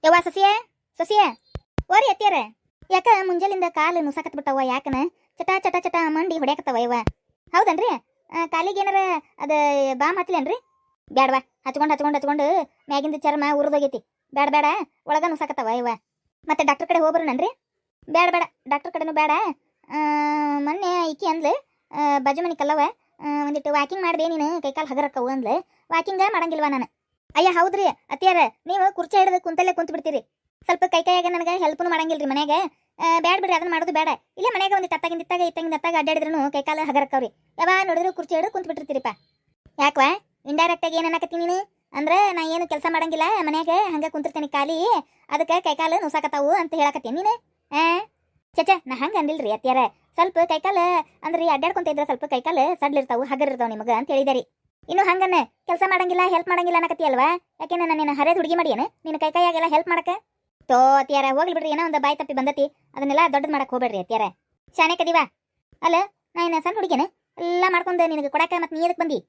ಯವ್ವ ಸಸಿಯೇ ಸಸಿಯೇ ಓರಿ ಅತ್ತಿಯರ ಯಾಕ ಮುಂಜಾಲಿಂದ ಕಾಲು ನುಸಾಕತ್ ಬಿಟ್ಟವ ಯಾಕನ ಚಟ ಚಟ ಚಟ ಮಂಡಿ ಹೊಡ್ಯಾಕತ್ತವ ಯವ್ವ ಹೌದನ್ರಿ ಕಾಲಿಗೆ ಏನಾರ ಅದ ಬಾಮ್ ಹಚ್ಚಲೇನ್ರಿ ಬ್ಯಾಡವಾ ಹಚ್ಕೊಂಡು ಮ್ಯಾಗಿಂದ ಚರ್ಮ ಉರಿದೋಗೈತಿ ಬೇಡ ಬೇಡ ಒಳಗ ನುಸಾಕತ್ತವ ಯವ್ವ ಮತ್ತೆ ಡಾಕ್ಟರ್ ಕಡೆ ಹೋಗ್ಬರೋಣನ್ರಿ ಬೇಡ ಬೇಡ ಡಾಕ್ಟರ್ ಕಡೆನೂ ಬೇಡ ಮೊನ್ನೆ ಈಕಿ ಅಂದ್ಲು ಬಾಜು ಮನಿ ಕಲ್ಲವ ಒಂದಿಟ್ಟು ವಾಕಿಂಗ್ ಮಾಡ್ದೆ ನೀನು ಕೈಕಾಲು ಹಗರಕ್ಕವು ಅಂದ್ಲು ವಾಕಿಂಗ ಮಾಡಂಗಿಲ್ವಾ ನಾನು ಅಯ್ಯ ಹೌದ್ರಿ ಅತ್ತಿಯಾರ ನೀವು ಕುರ್ಚಿ ಹಿಡಿದು ಕುಂತಲ್ಲೇ ಕುಂತ ಬಿಡ್ತೀರಿ ಸ್ವಲ್ಪ ಕೈಯಾಗ ನನಗೆ ಹೆಲ್ಪ್ನು ಮಾಡಂಗಿಲ್ರಿ ಮನ್ಯಾಗ ಬ್ಯಾಡ ಬಿಡ್ರಿ ಅದನ್ನ ಮಾಡೋದು ಬೇಡ ಇಲ್ಲೇ ಮನ್ಯಾಗ ಒಂದು ತತ್ತಾಗಿಂದ ಇತ್ತಾಗ ಅಡ್ಡಾಡಿದ್ರು ಕೈಕಾಲು ಹಗರಕ್ಕವ್ರಿ ಯಾವಾಗ ನೋಡಿದ್ರು ಕುರ್ಚಿ ಹಿಡಿದು ಕುಂತ ಬಿಟ್ಟಿರ್ತೀರಿಪ್ಪ ಯಾಕವಾ ಇಂಡೈರೆಕ್ಟ್ ಆಗಿ ಏನಾಕತ್ತೀನಿ ನೀನು ಅಂದ್ರೆ ನಾ ಏನು ಕೆಲಸ ಮಾಡಂಗಿಲ್ಲ ಮನ್ಯಾಗ ಹಂಗ ಕುಂತಿರ್ತೀನಿ ಖಾಲಿ ಅದಕ್ಕೆ ಕೈಕಾಲು ನುಸಾಕತ್ತಾವು ಅಂತ ಹೇಳಕತ್ತೀನಿ ನೀನು ಚಚ ನಾ ಹಂಗೆ ಅಂದಿಲ್ರಿ ಅತ್ತಿಯಾರ ಸ್ವಲ್ಪ ಕೈಕಾಲು ಅಂದ್ರೆ ಅಡ್ಡಾಡ್ಕೊಂತ ಇದ್ರೆ ಸ್ವಲ್ಪ ಕೈಕಾಲು ಸಡ್ಲಿರ್ತಾವು ಹಗರಿರ್ತಾವ ನಿಮಗೆ ಅಂತ ಹೇಳಿದಾರಿ ಇನ್ನು ಹಂಗನ್ನ ಕೆಲಸ ಮಾಡಂಗಿಲ್ಲ ಹೆಲ್ಪ್ ಮಾಡಂಗಿಲ್ಲ ಅನ್ನಕತ್ತಿ ಅಲ್ವಾ ಯಾಕೆನ ನಾನು ಹರಿದ ಹುಡುಗಿ ಮಾಡಿಯೇನು ನಿನ್ನ ಕೈಯಾಗೆಲ್ಲ ಹೆಲ್ಪ್ ಮಾಡಕ ತೋ ಅತ್ತಿಯಾರ ಹೋಗ್ಲಿ ಬಿಡ್ರಿ ಏನೋ ಒಂದು ಬಾಯಿ ತಪ್ಪಿ ಬಂದತಿ ಅದನ್ನೆಲ್ಲ ದೊಡ್ಡದು ಮಾಡಕ್ ಹೋಗ್ಬೇಡ್ರಿ ಅತ್ತಿಯಾರ ಶಾನೆ ಕದಿವಾ ಅಲ್ಲ ನಾ ಏನು ಸಣ್ಣ ಹುಡುಗಿನ ಎಲ್ಲ ಮಾಡ್ಕೊಂಡು ನಿನಗೆ ಕೊಡಕ ಮತ್ತೆ ನೀ ಎದಕ್ಕೆ ಬಂದಿ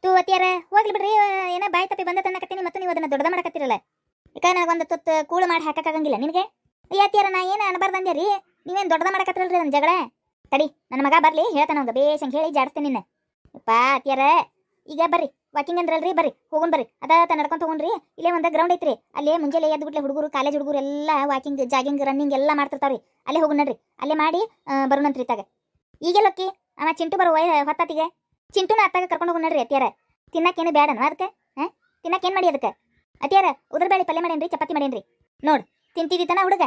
ತೂ ಅತ್ತಿಯಾರ ಹೋಗ್ಲಿ ಬಿಡ್ರಿ ಏನೋ ಬಾಯಿ ತಪ್ಪಿ ಬಂದತ ಅನ್ನಕತ್ತೀನಿ ಮತ್ತೆ ನೀವು ಅದನ್ನ ದೊಡ್ಡದ ಮಾಡಕತ್ತಿರಲ್ಲ ಯಾಕ ನನಗೊಂದು ತುತ್ತು ಕೂಳು ಮಾಡಿ ಹಾಕಕ್ಕಾಗಂಗಿಲ್ಲ ನಿನಗೆ ಅತ್ತಿಯಾರ ನಾ ಏನು ಅನ್ಬಾರ್ದಂದೆ ರೀ ನೀವೇನು ದೊಡ್ಡದ ಮಾಡಕತ್ತಿರಲ್ರಿ ನನ್ನ ಜಗಳ ತಡಿ ನನ್ನ ಮಗ ಬರ್ಲಿ ಹೇಳ್ತಾನ ಅವಂಗ ಬೇಸಂಗ್ ಹೇಳಿ ಜಾಡಿಸ್ತೇನೆ ನಿನ್ನ ಪಾ ಅತ್ತಿಯಾರ ಈಗ ಬರ್ರಿ ವಾಕಿಂಗ್ ಅಂದ್ರಲ್ರಿ ಬರ್ರಿ ಹೋಗೋಣ ಬರ್ರಿ ಅದ ನಡ್ಕೊಂತ ಹೋಗ್ರಿ ಇಲ್ಲೇ ಒಂದು ಗ್ರೌಂಡ್ ಐತ್ರಿ ಅಲ್ಲೇ ಮುಂಜಾನೆ ಎದ್ದು ಬಿಟ್ಲೆ ಹುಡುಗರು ಕಾಲೇಜ್ ಹುಡುಗರು ಎಲ್ಲ ವಾಕಿಂಗ್ ಜಾಗಿಂಗ್ ರನ್ನಿಂಗ್ ಎಲ್ಲ ಮಾಡ್ತಿರ್ತಾವ್ರಿ ಅಲ್ಲೇ ಹೋಗೋಣ ನಡ್ರಿ ಅಲ್ಲೇ ಮಾಡಿ ಬರೋಣಂತ್ರಿ ಇತ್ತಾಗ ಈಗೆಲ್ಲೋಕ್ಕಿ ಅವ ಚಿಂಟು ಬರುವ ಹೊತ್ತಾತಿಗೆ ಚಿಂಟುನ ಅತ್ತಾಗ ಕರ್ಕೊಂಡು ಹೋಗೋಣ ನಡ್ರಿ ಅತ್ತಿಯಾರ ತಿನ್ನಕ್ಕೇನು ಬೇಡನ ಅದಕ್ಕೆ ತಿನ್ನಕ್ಕೇನು ಮಾಡಿ ಅದಕ್ಕೆ ಅತ್ತಿಯಾರ ಉದ್ರ ಬೇಳೆ ಪಲ್ಯ ಮಾಡೇನ್ರಿ ಚಪಾತಿ ಮಾಡೇನ್ರಿ ನೋಡ್ ತಿಂತಿದ್ದಿತನ ಹುಡುಗ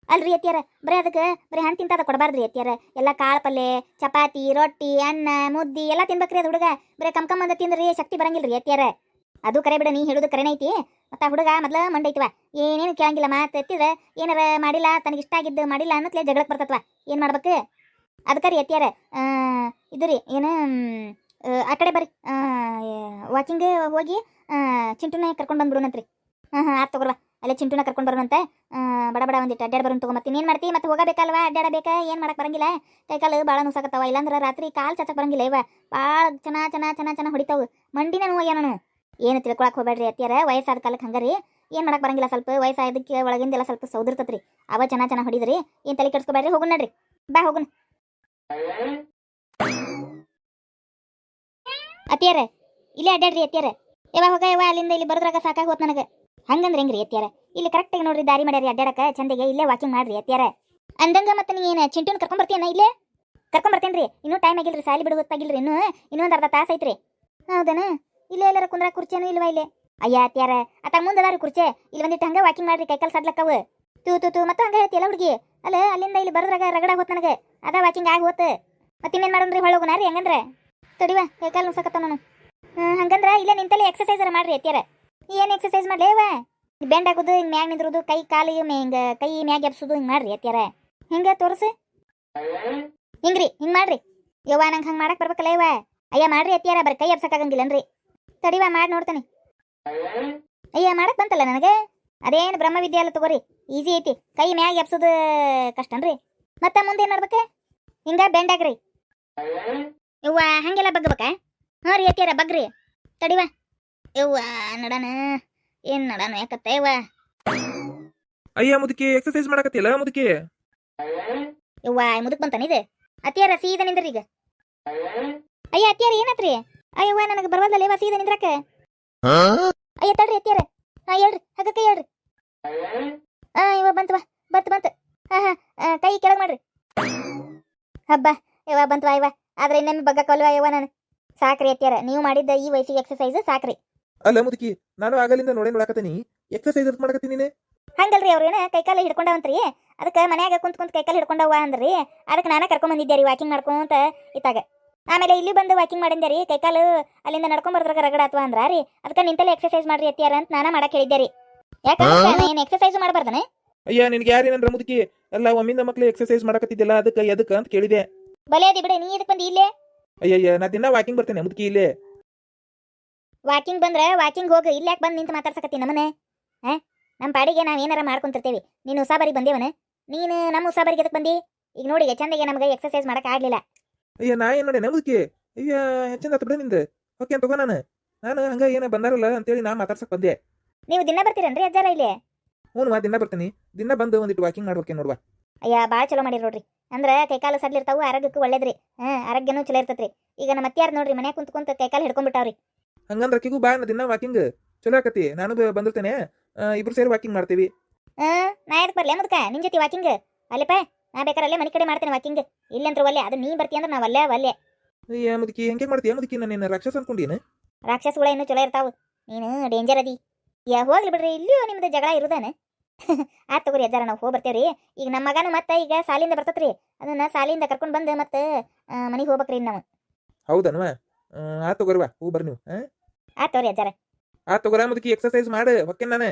ಅಲ್ರಿ ಅತ್ತಿಯಾರ ಬರೀ ಅದಕ್ಕೆ ಬರೀ ಹಣ್ಣು ತಿಂತಾದ ಕೊಡಬಾರ್ದ್ರಿ ಅತ್ತಿಯಾರ ಎಲ್ಲ ಕಾಳು ಪಲ್ಯ ಚಪಾತಿ ರೊಟ್ಟಿ ಅನ್ನ ಮುದ್ದಿ ಎಲ್ಲ ತಿನ್ಬೇಕ್ರಿ ಅದು ಹುಡುಗ ಬರೀ ಕಮ್ ಅಂದ ತಿಂದ್ರಿ ಶಕ್ತಿ ಬರಂಗಿಲ್ರಿ ಅತ್ತಿಯಾರ ಅದು ಕರೆ ಬಿಡ ನೀ ಹೇಳುದು ಕರೆನೇ ಐತಿ ಮತ್ತ ಹುಡುಗ ಮೊದ್ಲ ಮಂಡೈತಿವ ಏನೇನು ಕೇಳಂಗಿಲ್ಲ ಮಾತು ಎತ್ತಿದ್ರೆ ಏನಾರ ಮಾಡಿಲ್ಲ ತನಗೆ ಇಷ್ಟ ಆಗಿದ್ದು ಮಾಡಿಲ್ಲ ಅನ್ನತ್ಲೇ ಜಗಳಕ್ಕೆ ಬರ್ತತ್ವ ಏನು ಮಾಡ್ಬೇಕು ಅದಕ್ಕೆ ರೀ ಅತ್ತಿಯಾರ ಇದು ರೀ ಏನು ಆ ಕಡೆ ಬರ್ರಿ ವಾಕಿಂಗ್ ಹೋಗಿ ಚಿಂಟುನೇ ಕರ್ಕೊಂಡು ಬಂದ್ಬಿಡೋಣಂತ್ರಿ ಆತ್ ತಗೋರ್ವಾ ಅಲ್ಲೇ ಚಿಂಟುನ ಕರ್ಕೊಂಡು ಬರೋಣಂತೆ ಬಡ ಒಂದಿಟ್ಟು ಅಡ್ಡಾಡ್ ಬರೋಣ ತಗೊಂಬತ್ತೀನಿ ಏನು ಮಾಡ್ತಿ ಮತ್ತೆ ಹೋಗಬೇಕಲ್ವಾ ಅಡ್ಡಾಡಬೇಕಾ ಏನು ಮಾಡಕ್ಕೆ ಬರಂಗಿಲ್ಲ ಕೈಕಾಲು ಭಾಳ ನುಸಾಕತ್ತವ ಇಲ್ಲಾಂದ್ರೆ ರಾತ್ರಿ ಕಾಲು ಚಾಚಕ್ಕೆ ಬರಂಗಿಲ್ಲ ಇವ ಭಾಳ ಚೆನ್ನಾಗಿ ಹೊಡಿತಾವು ಮಂಡಿನ ನೋವು ನಾನು ಏನು ತಿಳ್ಕೊಳಕ್ಕೆ ಹೋಗ್ಬೇಡ್ರಿ ಅತ್ತಿಯಾರ ವಯಸ್ಸಾದ ಕಾಲಕ್ಕೆ ಹಂಗಾರಿ ಏನು ಮಾಡಕ್ಕೆ ಬರಂಗಿಲ್ಲ ಸ್ವಲ್ಪ ವಯಸ್ಸಾದಕ್ಕೆ ಒಳಗಿಂದೆಲ್ಲ ಸ್ವಲ್ಪ ಸೌದಿರ್ತತ್ರಿ ಅವ ಚೆನ್ನಾಗಿ ಹೊಡಿದ್ರಿ ಏನು ತಲೆ ಕೆಡ್ಸ್ಕೊಬೇಡ್ರಿ ಹೋಗೋಣ ನಡ್ರಿ ಬಾ ಹೋಗೋಣ ಅತ್ತಿಯಾರ ಇಲ್ಲೇ ಅಡ್ಡಾಡ್ರಿ ಅತ್ತಿಯಾರ ಯಾವಾಗ ಹೋಗ ಯವ ಅಲ್ಲಿಂದ ಇಲ್ಲಿ ಬರೋದ್ರಾಗ ಸಾಕಾಗಿ ಹೋತ್ ನನಗೆ ಹಂಗಂದ್ರೆ ಹೆಂಗ್ರಿ ಅತ್ತಿಯಾರ ಇಲ್ಲಿ ಕರೆಕ್ಟಾಗಿ ನೋಡ್ರಿ ದಾರಿ ಮಾಡ್ಯಾರಿ ಅಡ್ಡಾಡಕ ಚಂದಿಗೆ ಇಲ್ಲೇ ವಾಕಿಂಗ್ ಮಾಡ್ರಿ ಅತ್ತಿಯಾರ ಅಂದಂಗ ಮತ್ತೆ ನೀ ಏನು ಚಿಂಟುನ ಕರ್ಕೊಂಬರ್ತೀಯನ ಇಲ್ಲೇ ಕರ್ಕೊಂಬರ್ತೇನ್ರಿ ಇನ್ನೂ ಟೈಮ್ ಆಗಿಲ್ರಿ ಸಾಲಿ ಬಿಡು ಗೊತ್ತಾಗಿಲ್ರಿ ಇನ್ನೊಂದು ಅರ್ಧ ತಾಸು ಐತ್ರಿ ಹೌದನ ಇಲ್ಲೇ ಎಲ್ಲಾರ ಕುಂದ್ರ ಕುರ್ಚೇನು ಇಲ್ವಾ ಇಲ್ಲೇ ಅಯ್ಯ ಅತ್ತಿಯಾರ ಅತ್ತಾಗ ಮುಂದದಾರಿ ಕುರ್ಚೆ ಇಲ್ಲಿ ಒಂದಿಟ್ಟು ಹಂಗೆ ವಾಕಿಂಗ್ ಮಾಡ್ರಿ ಕೈಕಾಲು ಸಡ್ಲಕ್ಕವು ತೂ ಮತ್ತೆ ಹಂಗೆ ಹೇಳ್ತಿಯಲ್ಲ ಹುಡುಗಿ ಅಲ್ಲ ಅಲ್ಲಿಂದ ಇಲ್ಲಿ ಬರೋದ್ರಾಗ ರಗಡ ಹೋತ್ ನನಗೆ ಅದ ವಾಕಿಂಗ್ ಆಗಿ ಹೋತ್ ಮತ್ತಿನ್ನೇನು ಮಾಡೋಣ್ರಿ ಹೊಳಗೋಣ ರೀ ಹಂಗಂದ್ರೆ ತಡಿವಾ ಕೈಕಾಲು ನುಸಕತ್ತ ನಾನು ಹಂಗಂದ್ರೆ ಇಲ್ಲೇ ನಿಂತಲ್ಲಿ ಎಕ್ಸಸೈಸ್ ಮಾಡ್ರಿ ಅತ್ತಿಯಾರ ಏನು ಎಕ್ಸಸೈಸ್ ಮಾಡ್ಲೇವ ಬೆಂಡ್ ಹಾಕೋದು ಹಿಂಗೆ ಮ್ಯಾಗ ನಿಂದ್ರೋದು ಕೈ ಕಾಲು ಹಿಂಗೆ ಕೈ ಮ್ಯಾಗ ಎಬ್ಸೋದು ಹಿಂಗೆ ಮಾಡ್ರಿ ಅತ್ತಿಯಾರ ಹಿಂಗೆ ತೋರಿಸು ಹಿಂಗ್ರಿ ಹಿಂಗೆ ಮಾಡ್ರಿ ಯವ್ವ ನಂಗೆ ಹಂಗೆ ಮಾಡಕ್ಕೆ ಬರ್ಬೇಕಲ್ಲ ಯವ್ವ ಅಯ್ಯ ಮಾಡ್ರಿ ಅತ್ತಿಯಾರ ಬರೀ ಕೈ ಎಬ್ಸಕ್ಕಾಗಂಗಿಲ್ಲನ್ರಿ ತಡಿವಾ ಮಾಡಿ ನೋಡ್ತಾನೆ ಅಯ್ಯ ಮಾಡಕ್ಕೆ ಬಂತಲ್ಲ ನನಗೆ ಅದೇನು ಬ್ರಹ್ಮವಿದ್ಯೆ ಅಲ್ಲ ತಗೋರಿ ಈಸಿ ಐತಿ ಕೈ ಮ್ಯಾಗ ಎಬ್ಸೋದು ಕಷ್ಟನ್ರಿ ಮತ್ತೆ ಮುಂದೆ ಏನು ಮಾಡ್ಬೇಕು ಹಿಂಗೆ ಬೆಂಡ್ ಆಗ್ರಿ ಯವ್ವ ಹಂಗೆಲ್ಲ ಬಗ್ಬೇಕಾ ಹಾಂ ರೀ ಅತ್ತಿಯಾರ ಬಗ್ರಿ ತಡಿವಾ ಯವ್ವ ನಡನ ಏನ್ ನಡನ ಯಾಕತ್ತ ಯವ್ವ ಅಯ್ಯ ಮುದುಕಿ ಎಕ್ಸರ್ಸೈಸ್ ಮಾಡಕತ್ತಿಲ್ಲ ಮುದುಕಿ ಯವ್ವ ಮುದುಕ್ ಬಂತಾನ ಇದು ಅತ್ತಿಯಾರ ಸೀದಾ ನಿಂದ್ರಿ ಈಗ ಅಯ್ಯ ಅತ್ತಿಯಾರ ಏನತ್ರಿ ಅಯ್ಯವ್ವ ನನಗೆ ಬರವಲ್ಲ ಯವ್ವ ಸೀದಾ ನಿಂದ್ರಕ ಅಯ್ಯ ತಡ್ರಿ ಅತ್ತಿಯಾರ ಹೇಳ್ರಿ ಹಗಕ್ಕೆ ಹೇಳ್ರಿ ಇವ ಬಂತವಾ ಬಂತು ಕೈ ಕೆಳಗೆ ಮಾಡ್ರಿ ಹಬ್ಬ ಯವ್ವ ಬಂತವಾ ಯವ್ವ ಆದ್ರೆ ಇನ್ನೊಮ್ಮೆ ಬಗ್ಗಕ್ಕಲ್ವಾ ಯವ್ವ ನಾನು ಸಾಕ್ರಿ ಅತ್ತಿಯಾರ ನೀವು ಮಾಡಿದ್ದ ಈ ವಯಸ್ಸಿಗೆ ಎಕ್ಸರ್ಸೈಸ್ ಸಾಕ್ರಿ ಅಲ್ಲ ಮುದುಕಿ ನಾನು ಆಗಲಿಂದ ನೋಡಕತ್ತೀನಿ ಎಕ್ಸರ್ಸೈಸ್ ಅಂತ ಮಾಡಕತ್ತೀನಿ ನೀನೆ ಹಂಗಲ್ರಿ ಅವ್ರೇನ ಕೈಕಾಲು ಹಿಡ್ಕೊಂಡವಂತ್ರಿ ಅದಕ್ಕೆ ಮನ್ಯಾಗ ಕುಂತ್ ಕೈಕಾಲು ಹಿಡ್ಕೊಂಡವ ಅಂದ್ರಿ ಅದಕ್ಕೆ ನಾನು ಕರ್ಕೊಂಡ್ ಬಂದಿದ್ದೆ ರೀ ವಾಕಿಂಗ್ ಮಾಡ್ಕೊಂತ ಇತ್ತಾಗ ಆಮೇಲೆ ಇಲ್ಲಿ ಬಂದು ವಾಕಿಂಗ್ ಮಾಡಿದ್ದೆ ರೀ ಕೈಕಾಲು ಅಲ್ಲಿಂದ ನಡ್ಕೊಂಡ್ ಬರ್ದ್ರಾಗ ರಗಡ ಅಥವಾ ಅಂದ್ರ ರೀ ಅದಕ್ಕೆ ನಿಂತಲ್ಲೇ ಎಕ್ಸರ್ಸೈಸ್ ಮಾಡ್ರಿ ಅತ್ತಿಯಾರ ಅಂತ ನಾನು ಮಾಡಕ್ ಹೇಳಿದ್ದೆ ರೀ ಯಾಕಂದ್ರೆ ಏನು ಎಕ್ಸರ್ಸೈಸ್ ಮಾಡಬಾರ್ದನೆ ಅಯ್ಯ ನಿನ್ಗೆ ಯಾರೇನಂದ್ರ ಮುದುಕಿ ಎಲ್ಲ ಒಮ್ಮಿಂದ ಮಕ್ಳು ಎಕ್ಸರ್ಸೈಸ್ ಮಾಡಕತ್ತಿದ್ದಿಲ್ಲ ಅದಕ್ಕೆ ಅಂತ ಕೇಳಿದೆ ಬಲೆ ಅದಿ ಬಿಡೆ ನೀ ಇದಕ್ಕೆ ಬಂದು ಇಲ್ಲೇ ಅಯ್ಯಯ್ಯ ನಾ ದಿನ ವಾಕಿಂಗ್ ಬರ್ತೇನೆ ಮುದುಕಿ ಇಲ್ಲೇ ವಾಕಿಂಗ್ ಬಂದ್ರೆ ವಾಕಿಂಗ್ ಹೋಗ ಇಲ್ಲಿ ಯಾಕೆ ಬಂದು ನಿಂತು ಮಾತಾಡ್ಸಕತ್ತಿ ನಮ್ಮನೆ ನಮ್ಮ ಪಾಡಿಗೆ ನಾವು ಏನಾರ ಮಾಡ್ಕೊಂತಿರ್ತೇವಿ ನೀನು ಉಸಾಬರಿಗೆ ಬಂದೇವನ ನೀನು ನಮ್ಮ ಉಸಾಬರಿಗೆ ಎದಕ್ಕೆ ಬಂದಿ ಈಗ ನೋಡಿ ಚಂದಗೆ ನಮಗೆ ಎಕ್ಸರ್ಸೈಸ್ ಮಾಡಕ್ ಆಗ್ಲಿಲ್ಲ ಅಯ್ಯ ನಾ ಏನ್ ನೋಡಿ ಮುದುಕಿ ಅಯ್ಯ ಹೆಚ್ಚಿಂದ ಬಿಡ ನಿಂದ ಓಕೆ ಅಂತ ತಗೋ ನಾನು ಹಂಗ ಏನ ಬಂದಾರಲ್ಲ ಅಂತೇಳಿ ನಾ ಮಾತಾಡ್ಸಕ್ ಬಂದೆ ನೀವು ದಿನ ಬರ್ತೀರನ್ರಿ ಅಜ್ಜಾರ ಇಲ್ಲಿ ಹ್ಞೂ ದಿನ ಬರ್ತೀನಿ. ದಿನ ಬಂದು ಒಂದಿಟ್ಟು ವಾಕಿಂಗ್ ಮಾಡ್ಬೇಕೆ ನೋಡುವ. ಅಯ್ಯ ಭಾಳ ಚಲೋ ಮಾಡಿರಿ ನೋಡ್ರಿ. ಅಂದ್ರೆ ಕೈಕಾಲು ಸಡ್ಲಿರ್ತಾವು, ಆರೋಗ್ಯಕ್ಕೂ ಒಳ್ಳೇದ್ರಿ. ಆರೋಗ್ಯನೂ ಚಲೋ ಇರ್ತೈತ್ರಿ. ಈಗ ನಮ್ಮ ಅತ್ಯಾರ್ ನೋಡ್ರಿ ಮನ್ಯಾಗ ಕುಂತ ಕೈಕಾಲು ಹಿಡ್ಕೊಂಡ್ಬಿಟ್ಟಾವ್ರಿ. ಹಂಗಂದ್ರೆ ಅಕ್ಕಿಗೂ ಬಾ ದಿನ ವಾಕಿಂಗ್ ಚಲೋ ಆಕತಿ. ನಾನು ಬಂದಿರ್ತೇನೆ, ಇಬ್ರು ಸೇರಿ ವಾಕಿಂಗ್ ಮಾಡ್ತೀವಿ. ನಾ ಯಾಕೆ ಬರ್ಲಿ ಮುದ್ಕ ನಿನ್ ಜೊತೆ ವಾಕಿಂಗ್? ಅಲ್ಲಪ್ಪ, ನಾ ಬೇಕಾದ್ರೆ ಅಲ್ಲೇ ಮನೆ ಕಡೆ ಮಾಡ್ತೇನೆ ವಾಕಿಂಗ್. ಇಲ್ಲಂತ್ರ ಒಲ್ಲೆ, ಅದು ನೀ ಬರ್ತೀಯ ಅಂದ್ರೆ ನಾವು ಒಲ್ಲೆ. ಏ ಮುದುಕಿ ಹೆಂಗೆ ಮಾಡ್ತೀಯ ಮುದುಕಿ? ನಾನು ರಾಕ್ಷಸ ಅನ್ಕೊಂಡೀನಿ. ರಾಕ್ಷಸಗಳ ಇನ್ನೂ ಚಲೋ ಇರ್ತಾವು, ನೀನು ಡೇಂಜರ್ ಅದಿ. ಹೋಗ್ಲಿ ಬಿಡ್ರಿ, ಇಲ್ಲಿಯೂ ನಿಮ್ದು ಜಗಳ ಇರುದಾನೆ. ಆತ್ ತಗೋರಿ ಅಜ್ಜಾರ, ನಾವು ಹೋಗಿ ಬರ್ತೇವ್ರಿ. ಈಗ ನಮ್ಮ ಮಗನು ಮತ್ತೆ ಈಗ ಸಾಲಿಂದ ಬರ್ತತ್ರಿ, ಅದನ್ನ ಸಾಲಿಂದ ಕರ್ಕೊಂಡು ಬಂದು ಮತ್ತೆ ಮನೆಗೆ ಹೋಗ್ಬೇಕ್ರಿ ನಾವು. ಹೌದನ್ವ? ಆತ್ ತಗೋರ್ವ, ಹೂ ಬರ್ರಿ ನೀವು. ಆತ್ ತಗೋರಿ ಅಜ್ಜಾರ. ಆತ್ ತಗೋರ ಮುದುಕಿ, ಎಕ್ಸರ್ಸೈಸ್ ಮಾಡು ಹೊಕ್ಕೇನ್ ನಾನು.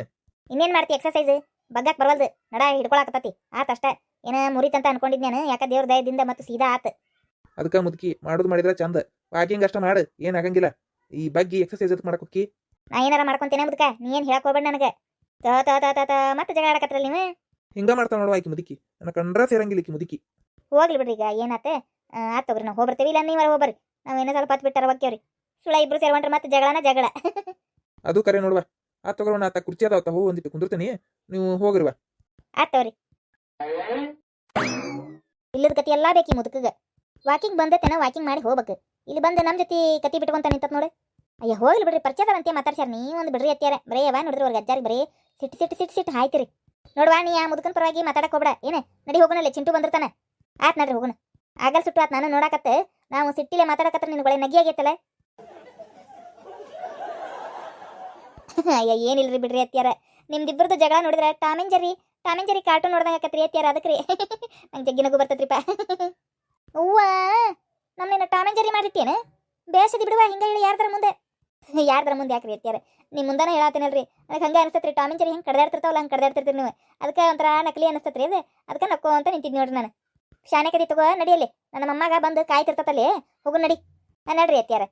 ಇನ್ನೇನ್ ಮಾಡ್ತಿ ಎಕ್ಸರ್ಸೈಸ್? ಬಗ್ಗಾಕ್ ಬರವಲ್ದು, ನಡ ಹಿಡ್ಕೊಳಕತ್ತತಿ. ಆತ್ ಅಷ್ಟ, ಏನ ಮುರಿತಂತ ಅನ್ಕೊಂಡಿದ್ನೇನು, ಯಾಕ ದೇವ್ರ ದಯದಿಂದ ಮತ್ತೆ ಸೀದಾ ಆತ್. ಅದಕ್ಕೆ ಮುದುಕಿ ಮಾಡುದು ಮಾಡಿದ್ರೆ ಚಂದ, ವಾಕಿಂಗ್ ಅಷ್ಟ ಮಾಡು, ಏನ್ ಆಗಂಗಿಲ್ಲ. ಈ ಬಗ್ಗೆ ಎಕ್ಸರ್ಸೈಸ್ ಎದಕ್ ಮಾಡಕ್ ಹೋಕ್ಕಿ? ನಾ ಏನಾರ ಮಾಡ್ಕೊಂತೇನೆ ಮುದ್ಕ, ನೀ ಏನ್ ಹೇಳಕ್ ಹೋಗ್ಬೇಡ ನನಗೆ. ಮತ್ತೆ ಜಗಳ ಆಡಕತ್ರಲ್ಲ ನೀವು. ಹಿಂಗ ಮಾಡ್ತಾವ ನೋಡುವ ಆಕಿ ಮುದುಕಿ, ನನ್ನ ಕಂಡ್ರ ಸೇರಂಗಿಲ್ಲ ಈಕಿ ಮುದುಕಿ. ಹೋಗ್ಲಿ ಬಿಡ್ರಿ, ಈಗ ಏನಾತೆ. ಆತ್ ತಗೋರಿ, ನಾವು ಹೋಗ್ಬರ್ತೇವಿ. ಇಲ್ಲ ನೀವರ ಹೋಗ್ಬರ್ರಿ, ನಾವ್ ಏನೋ ಸ್ವಲ್ಪ ಹೊತ್ತು ಬಿಟ್ಟಾರ ಹೋಗ್ತೇವ್ರಿ. ಸುಳ ಇಬ್ರು ಸೇರ್ಕೊಂಡ್ರೆ ಮತ್ತೆ ಜಗಳ. ಅದು ಕರೆ ನೋಡುವ. ಆತ್ ತಗೋಣ, ಆತ ಕುರ್ಚಿ ಅದಾವತ್ತ, ಹೋ ಒಂದಿಟ್ಟು ಕುಂದಿರ್ತೀನಿ, ನೀವು ಹೋಗ್ರಿವ. ಆತ್ ತಗೋರಿ. ಇಲ್ಲದ ಕತಿ ಎಲ್ಲಾ ಬೇಕಿ ಮುದುಕಗ. ವಾಕಿಂಗ್ ಬಂದೈತೆನ, ವಾಕಿಂಗ್ ಮಾಡಿ ಹೋಗ್ಬೇಕು. ಇಲ್ಲಿ ಬಂದು ನಮ್ಮ ಜೊತೆ ಕತಿ ಬಿಟ್ಕೊಂತ ನಿಂತತ್ ನೋಡಿ. ಅಯ್ಯ ಹೋಗ್ಲಿ ಬಿಡ್ರಿ, ಪರಿಚಯದಂತೆ ಮಾತಾಡ್ಸ್ಯಾರ. ನೀ ಒಂದು ಬಿಡ್ರಿ ಅತ್ಯಾರ, ಬರೇ ಯಾವ ನೋಡಿದ್ರು ಅವ್ರಿಗೆ ಅಜ್ಜಾರಿ ಬರೀ ಸಿಟ್ಟು ಹಾಯ್ತಿರಿ. ನೋಡ್ವಾ, ನೀ ಆ ಮುದುಕನ್ ಪರವಾಗಿ ಮಾತಾಡಕ್ ಹೋಗ್ಬೇಡ. ಏನೇ ನಡಿ ಹೋಗೋಣಲ್ಲ, ಚಿಂಟು ಬಂದಿರ್ತಾನೆ. ಆತ್ ನಡ್ರಿ ಹೋಗೋಣ. ಆಗಲ್ ಸುಟ್ಟು ಆತ್, ನಾನು ನೋಡಾಕತ್ತೆ. ನಾವು ಸಿಟ್ಟಿಲೆ ಮಾತಾಡಕತ್ರ ನಿನ್ಗೊಳೆ ನಗಿ ಆಗೈತಲ್ಲ. ಅಯ್ಯ ಏನಿಲ್ರಿ ಬಿಡ್ರಿ ಅತ್ಯಾರ, ನಿಮ್ದಿಬ್ಬರದು ಜಗಳ ನೋಡಿದ್ರೆ ಟಾಮ್ ಅಂಡ್ ಜೆರ್ರಿ ಕಾರ್ಟೂನ್ ನೋಡ್ದಂಗ ಆಕತ್ರಿ ಅತ್ಯಾರ. ಅದಕ್ರಿ ನಂಗೆ ಜಗ್ಗಿನಗು ಬರ್ತೈತ್ರಿಪ್ಪ. ಹೂವ ನಮ್ಮನ್ನ ಟಾಮ್ ಅಂಡ್ ಜೆರ್ರಿ ಮಾಡಿಟ್ಟೇನೆ, ಬೇಸದಿ ಬಿಡುವ. ಹಿಂಗ ಹೇಳಿ ಯಾರ್ದಾರ ಮುಂದೆ ಯಾಕ್ರಿ ಅತ್ಯಾರ? ನಿಮ್ಮ ಮುಂದಾನ ಹೇಳತ್ತೇನಲ್ರಿ, ನನಗೆ ಹಂಗೆ ಅನಿಸ್ತತ್ರಿ. ಟಾಮ್ ಅಂಡ್ ಜೆರ್ರಿ ಹೆಂಗೆ ಕಡ್ದಾಡ್ತಿರ್ತಾವಲ್ಲ, ಹಂಗೆ ಕಡ್ದಾಡ್ತಿರ್ತೀರಿ ನೀವು. ಅದಕ್ಕೆ ಒಂಥರ ನಕಲಿ ಅನಿಸ್ತತ್ರಿ ಅದು. ಅದಕ್ಕೆ ನಕ್ಕೋ ಅಂತ ನಿಂತಿದ್ ನೋಡ್ರಿ ನಾನು. ಶಾನೆ ಕದಿ ತಗೋ, ನಡಿಯಲ್ಲಿ. ನನ್ನ ಮೊಮ್ಮಗ ಬಂದು ಕಾಯ್ತಿರ್ತತಲ್ಲಿ, ಹೋಗು ನಡಿ. ನಡ್ರಿ ಅತ್ಯಾರ.